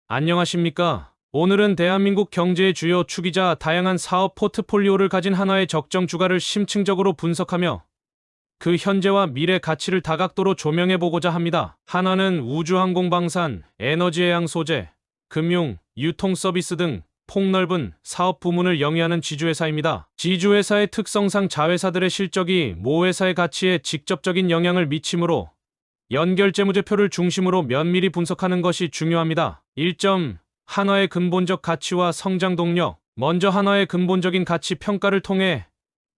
안녕하십니까? 오늘은 대한민국 경제의 주요 축이자 다양한 사업 포트폴리오를 가진 한화의 적정 주가를 심층적으로 분석하며 그 현재와 미래 가치를 다각도로 조명해보고자 합니다. 한화는 우주항공방산, 에너지해양 소재, 금융, 유통 서비스 등 폭넓은 사업 부문을 영위하는 지주회사입니다. 지주회사의 특성상 자회사들의 실적이 모회사의 가치에 직접적인 영향을 미치므로 연결재무제표를 중심으로 면밀히 분석하는 것이 중요합니다. 1점. 한화의 근본적 가치와 성장 동력. 먼저 한화의 근본적인 가치 평가를 통해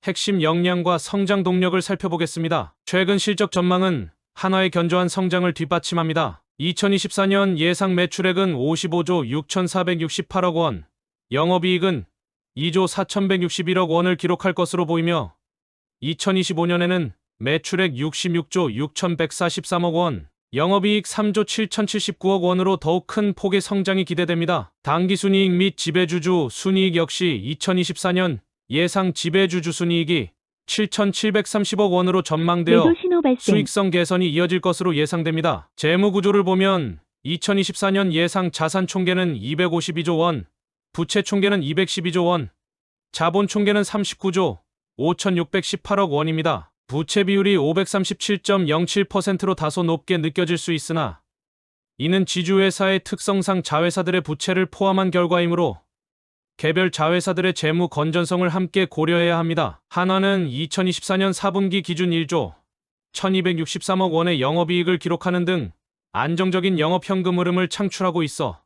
핵심 역량과 성장 동력을 살펴보겠습니다. 최근 실적 전망은 한화의 견조한 성장을 뒷받침합니다. 2024년 예상 매출액은 55조 6,468억 원, 영업이익은 2조 4,161억 원을 기록할 것으로 보이며 2025년에는 매출액 66조 6,143억 원, 영업이익 3조 7,079억 원으로 더욱 큰 폭의 성장이 기대됩니다. 당기순이익 및 지배주주 순이익 역시 2024년 예상 지배주주 순이익이 7,730억 원으로 전망되어 수익성 개선이 이어질 것으로 예상됩니다. 재무구조를 보면 2024년 예상 자산 총계는 252조 원, 부채 총계는 212조 원, 자본 총계는 39조 5,618억 원입니다. 부채 비율이 537.07%로 다소 높게 느껴질 수 있으나 이는 지주회사의 특성상 자회사들의 부채를 포함한 결과이므로 개별 자회사들의 재무 건전성을 함께 고려해야 합니다. 한화는 2024년 4분기 기준 1조 1,263억 원의 영업이익을 기록하는 등 안정적인 영업현금 흐름을 창출하고 있어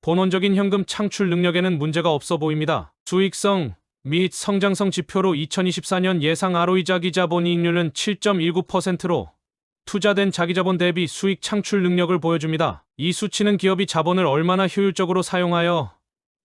본원적인 현금 창출 능력에는 문제가 없어 보입니다. 수익성 및 성장성 지표로 2024년 예상 ROE 자기자본이익률은 7.19%로 투자된 자기자본 대비 수익 창출 능력을 보여줍니다. 이 수치는 기업이 자본을 얼마나 효율적으로 사용하여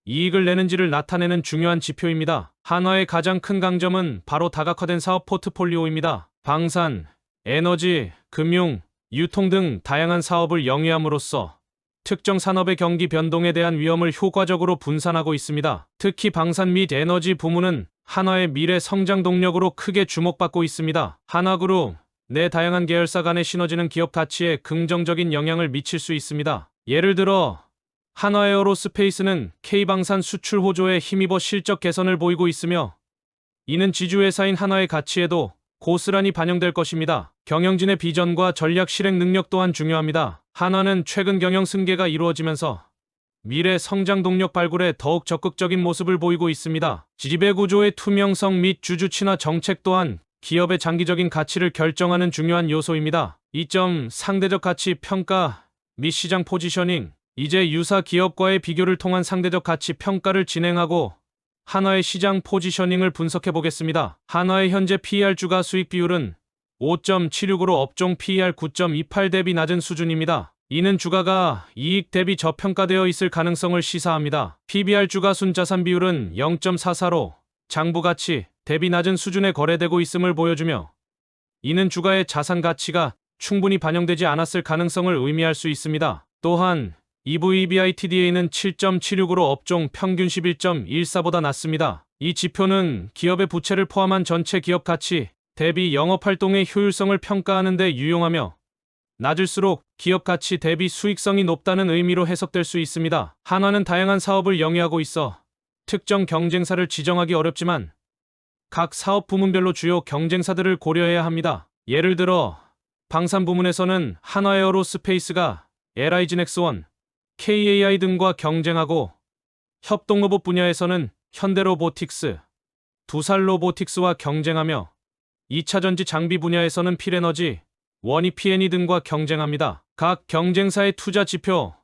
이익을 내는지를 나타내는 중요한 지표입니다. 한화의 가장 큰 강점은 바로 다각화된 사업 포트폴리오입니다. 방산, 에너지, 금융, 유통 등 다양한 사업을 영위함으로써 특정 산업의 경기 변동에 대한 위험을 효과적으로 분산하고 있습니다. 특히 방산 및 에너지 부문은 한화의 미래 성장 동력으로 크게 주목받고 있습니다. 한화그룹 내 다양한 계열사 간의 시너지는 기업 가치에 긍정적인 영향을 미칠 수 있습니다. 예를 들어 한화에어로스페이스는 K방산 수출 호조에 힘입어 실적 개선을 보이고 있으며 이는 지주회사인 한화의 가치에도 고스란히 반영될 것입니다. 경영진의 비전과 전략 실행 능력 또한 중요합니다. 한화는 최근 경영 승계가 이루어지면서 미래 성장 동력 발굴에 더욱 적극적인 모습을 보이고 있습니다. 지배구조의 투명성 및 주주 친화 정책 또한 기업의 장기적인 가치를 결정하는 중요한 요소입니다. 2점. 상대적 가치 평가 및 시장 포지셔닝. 이제 유사 기업과의 비교를 통한 상대적 가치 평가를 진행하고 한화의 시장 포지셔닝을 분석해 보겠습니다. 한화의 현재 PER 주가 수익 비율은 5.76으로 업종 PER 9.28 대비 낮은 수준입니다. 이는 주가가 이익 대비 저평가되어 있을 가능성을 시사합니다. PBR 주가 순자산 비율은 0.44로 장부 가치 대비 낮은 수준에 거래되고 있음을 보여주며 이는 주가의 자산 가치가 충분히 반영되지 않았을 가능성을 의미할 수 있습니다. 또한 EV/EBITDA는 7.76으로 업종 평균 11.14보다 낮습니다. 이 지표는 기업의 부채를 포함한 전체 기업 가치 대비 영업활동의 효율성을 평가하는 데 유용하며 낮을수록 기업 가치 대비 수익성이 높다는 의미로 해석될 수 있습니다. 한화는 다양한 사업을 영위하고 있어 특정 경쟁사를 지정하기 어렵지만 각 사업 부문별로 주요 경쟁사들을 고려해야 합니다. 예를 들어 방산 부문에서는 한화에어로스페이스가 LIG넥스원, KAI 등과 경쟁하고 협동로봇 분야에서는 현대로보틱스, 두살로보틱스와 경쟁하며 2차전지 장비 분야에서는 필에너지, 원희 P&E 등과 경쟁합니다. 각 경쟁사의 투자 지표,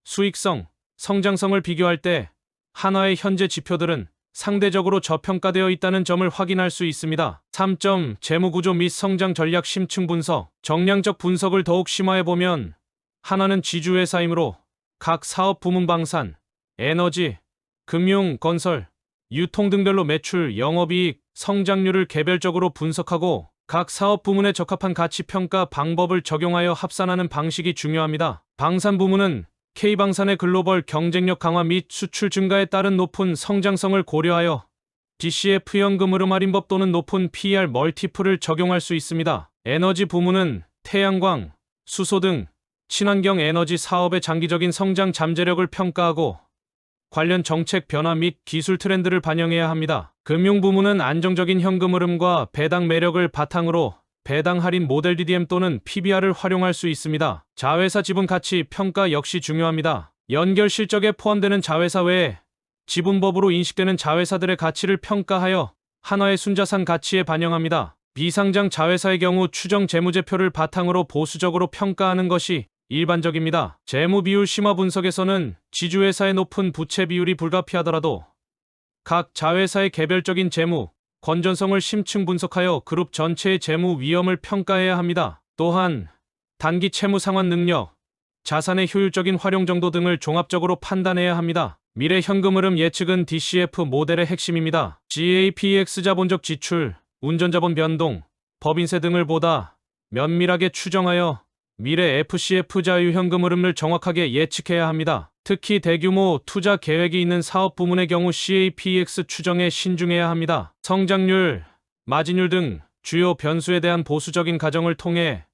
수익성, 성장성을 비교할 때 한화의 현재 지표들은 상대적으로 저평가되어 있다는 점을 확인할 수 있습니다. 3점. 재무구조 및 성장 전략 심층 분석. 정량적 분석을 더욱 심화해보면 한화는 지주회사이므로 각 사업 부문 방산, 에너지, 금융, 건설, 유통 등별로 매출, 영업이익, 성장률을 개별적으로 분석하고 각 사업 부문에 적합한 가치 평가 방법을 적용하여 합산하는 방식이 중요합니다. 방산 부문은 K방산의 글로벌 경쟁력 강화 및 수출 증가에 따른 높은 성장성을 고려하여 DCF 현금 흐름 할인법 또는 높은 PER 멀티플을 적용할 수 있습니다. 에너지 부문은 태양광, 수소 등 친환경 에너지 사업의 장기적인 성장 잠재력을 평가하고 관련 정책 변화 및 기술 트렌드를 반영해야 합니다. 금융부문은 안정적인 현금 흐름과 배당 매력을 바탕으로 배당 할인 모델 DDM 또는 PBR을 활용할 수 있습니다. 자회사 지분 가치 평가 역시 중요합니다. 연결 실적에 포함되는 자회사 외에 지분법으로 인식되는 자회사들의 가치를 평가하여 한화의 순자산 가치에 반영합니다. 비상장 자회사의 경우 추정 재무제표를 바탕으로 보수적으로 평가하는 것이 일반적입니다. 재무 비율 심화 분석에서는 지주회사의 높은 부채 비율이 불가피하더라도 각 자회사의 개별적인 재무 건전성을 심층 분석하여 그룹 전체의 재무 위험을 평가해야 합니다. 또한 단기 채무 상환 능력, 자산의 효율적인 활용 정도 등을 종합적으로 판단해야 합니다. 미래 현금 흐름 예측은 DCF 모델의 핵심입니다. GAPX 자본적 지출, 운전자본 변동, 법인세 등을 보다 면밀하게 추정하여 미래 FCF 자유 현금 흐름을 정확하게 예측해야 합니다. 특히 대규모 투자 계획이 있는 사업 부문의 경우 CAPX 추정에 신중해야 합니다. 성장률, 마진율 등 주요 변수에 대한 보수적인 가정을 통해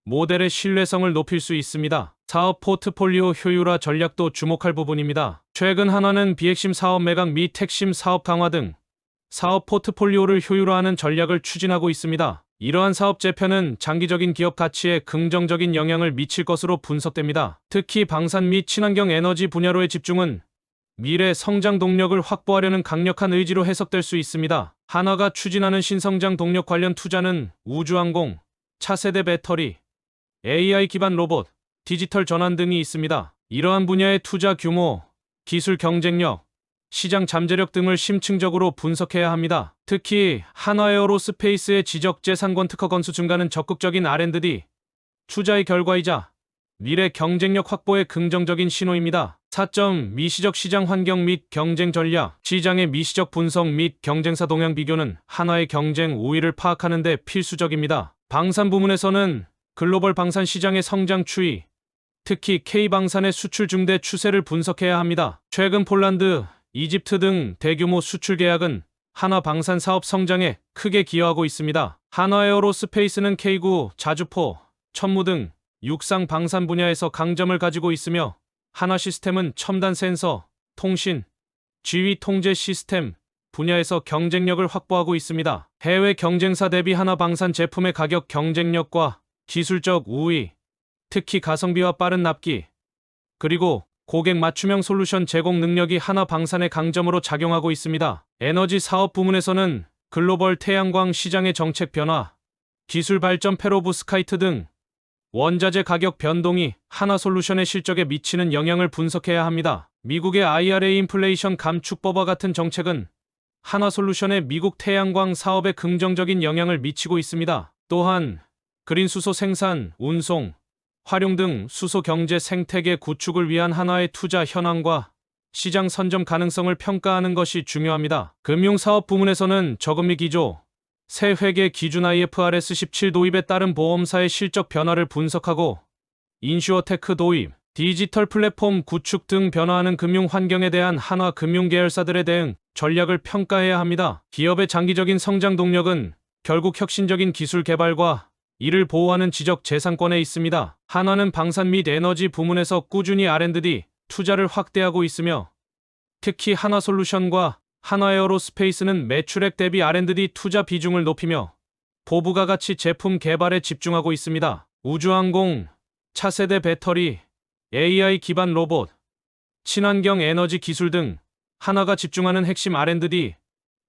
모델의 신뢰성을 높일 수 있습니다. 사업 포트폴리오 효율화 전략도 주목할 부분입니다. 최근 한화는 비핵심 사업 매각 및 핵심 사업 강화 등 사업 포트폴리오를 효율화하는 전략을 추진하고 있습니다. 이러한 사업 재편은 장기적인 기업 가치에 긍정적인 영향을 미칠 것으로 분석됩니다. 특히 방산 및 친환경 에너지 분야로의 집중은 미래 성장 동력을 확보하려는 강력한 의지로 해석될 수 있습니다. 한화가 추진하는 신성장 동력 관련 투자는 우주항공, 차세대 배터리, AI 기반 로봇, 디지털 전환 등이 있습니다. 이러한 분야의 투자 규모, 기술 경쟁력, 시장 잠재력 등을 심층적으로 분석해야 합니다. 특히 한화에어로스페이스의 지적재산권 특허 건수 증가는 적극적인 R&D 투자의 결과이자 미래 경쟁력 확보의 긍정적인 신호입니다. 4점 미시적 시장 환경 및 경쟁 전략, 시장의 미시적 분석 및 경쟁사 동향 비교는 한화의 경쟁 우위를 파악하는 데 필수적입니다. 방산 부문에서는 글로벌 방산 시장의 성장 추이, 특히 K방산의 수출 증대 추세를 분석해야 합니다. 최근 폴란드, 이집트 등 대규모 수출 계약은 한화 방산 사업 성장에 크게 기여하고 있습니다. 한화에어로스페이스는 K9, 자주포, 천무 등 육상 방산 분야에서 강점을 가지고 있으며 한화시스템은 첨단 센서, 통신, 지휘 통제 시스템 분야에서 경쟁력을 확보하고 있습니다. 해외 경쟁사 대비 한화방산 제품의 가격 경쟁력과 기술적 우위, 특히 가성비와 빠른 납기, 그리고 고객 맞춤형 솔루션 제공 능력이 한화방산의 강점으로 작용하고 있습니다. 에너지 사업 부문에서는 글로벌 태양광 시장의 정책 변화, 기술 발전 페로브스카이트 등 원자재 가격 변동이 한화솔루션의 실적에 미치는 영향을 분석해야 합니다. 미국의 IRA 인플레이션 감축법과 같은 정책은 한화솔루션의 미국 태양광 사업에 긍정적인 영향을 미치고 있습니다. 또한 그린 수소 생산, 운송, 활용 등 수소 경제 생태계 구축을 위한 한화의 투자 현황과 시장 선점 가능성을 평가하는 것이 중요합니다. 금융사업 부문에서는 저금리 기조, 새 회계 기준 IFRS 17 도입에 따른 보험사의 실적 변화를 분석하고 인슈어테크 도입, 디지털 플랫폼 구축 등 변화하는 금융 환경에 대한 한화 금융 계열사들의 대응 전략을 평가해야 합니다. 기업의 장기적인 성장 동력은 결국 혁신적인 기술 개발과 이를 보호하는 지적 재산권에 있습니다. 한화는 방산 및 에너지 부문에서 꾸준히 R&D 투자를 확대하고 있으며 특히 한화솔루션과 한화에어로스페이스는 매출액 대비 R&D 투자 비중을 높이며 고부가 가치 제품 개발에 집중하고 있습니다. 우주항공, 차세대 배터리, AI 기반 로봇, 친환경 에너지 기술 등 한화가 집중하는 핵심 R&D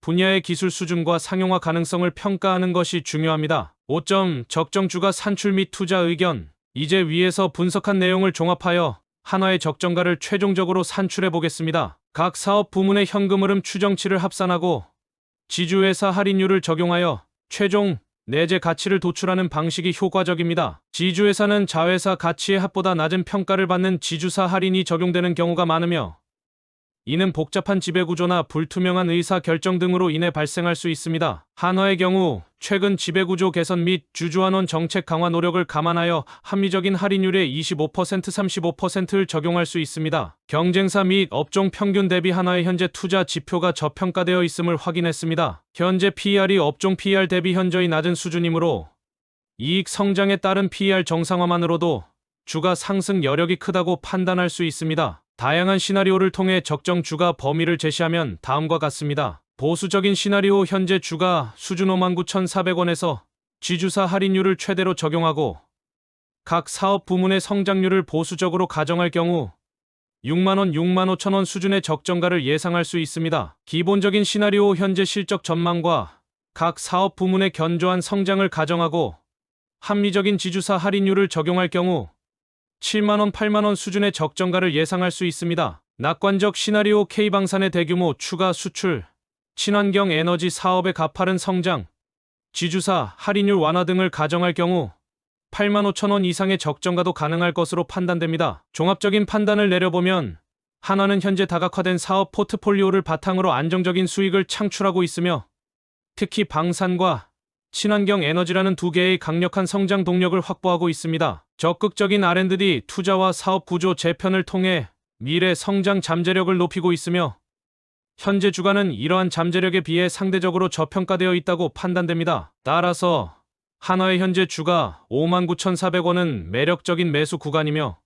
분야의 기술 수준과 상용화 가능성을 평가하는 것이 중요합니다. 5점 적정 주가 산출 및 투자 의견. 이제 위에서 분석한 내용을 종합하여 한화의 적정가를 최종적으로 산출해 보겠습니다. 각 사업 부문의 현금 흐름 추정치를 합산하고 지주회사 할인율을 적용하여 최종 내재 가치를 도출하는 방식이 효과적입니다. 지주회사는 자회사 가치의 합보다 낮은 평가를 받는 지주사 할인이 적용되는 경우가 많으며 이는 복잡한 지배구조나 불투명한 의사결정 등으로 인해 발생할 수 있습니다. 한화의 경우 최근 지배구조 개선 및 주주환원 정책 강화 노력을 감안하여 합리적인 할인율의 25%, 35%를 적용할 수 있습니다. 경쟁사 및 업종 평균 대비 한화의 현재 투자 지표가 저평가되어 있음을 확인했습니다. 현재 PER이 업종 PER 대비 현저히 낮은 수준이므로 이익 성장에 따른 PER 정상화만으로도 주가 상승 여력이 크다고 판단할 수 있습니다. 다양한 시나리오를 통해 적정 주가 범위를 제시하면 다음과 같습니다. 보수적인 시나리오 현재 주가 수준 59,400원에서 지주사 할인율을 최대로 적용하고 각 사업 부문의 성장률을 보수적으로 가정할 경우 6만원, 65,000원 수준의 적정가를 예상할 수 있습니다. 기본적인 시나리오 현재 실적 전망과 각 사업 부문의 견조한 성장을 가정하고 합리적인 지주사 할인율을 적용할 경우 7만원, 8만원 수준의 적정가를 예상할 수 있습니다. 낙관적 시나리오 K방산의 대규모 추가 수출, 친환경 에너지 사업의 가파른 성장, 지주사 할인율 완화 등을 가정할 경우 85,000원 이상의 적정가도 가능할 것으로 판단됩니다. 종합적인 판단을 내려보면 한화는 현재 다각화된 사업 포트폴리오를 바탕으로 안정적인 수익을 창출하고 있으며 특히 방산과 친환경 에너지라는 두 개의 강력한 성장 동력을 확보하고 있습니다. 적극적인 R&D 투자와 사업 구조 재편을 통해 미래 성장 잠재력을 높이고 있으며 현재 주가는 이러한 잠재력에 비해 상대적으로 저평가되어 있다고 판단됩니다. 따라서 한화의 현재 주가 59,400원은 매력적인 매수 구간이며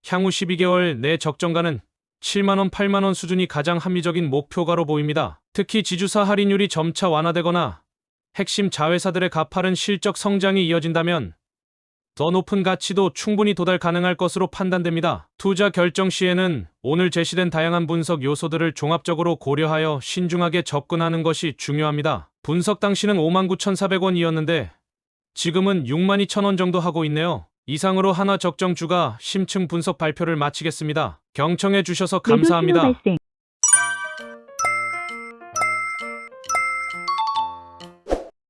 향후 12개월 내 적정가는 7만원, 8만원 수준이 가장 합리적인 목표가로 보입니다. 특히 지주사 할인율이 점차 완화되거나 핵심 자회사들의 가파른 실적 성장이 이어진다면 더 높은 가치도 충분히 도달 가능할 것으로 판단됩니다. 투자 결정 시에는 오늘 제시된 다양한 분석 요소들을 종합적으로 고려하여 신중하게 접근하는 것이 중요합니다. 분석 당시는 59,400원이었는데 지금은 62,000원 정도 하고 있네요. 이상으로 한화 적정 주가 심층 분석 발표를 마치겠습니다. 경청해 주셔서 감사합니다.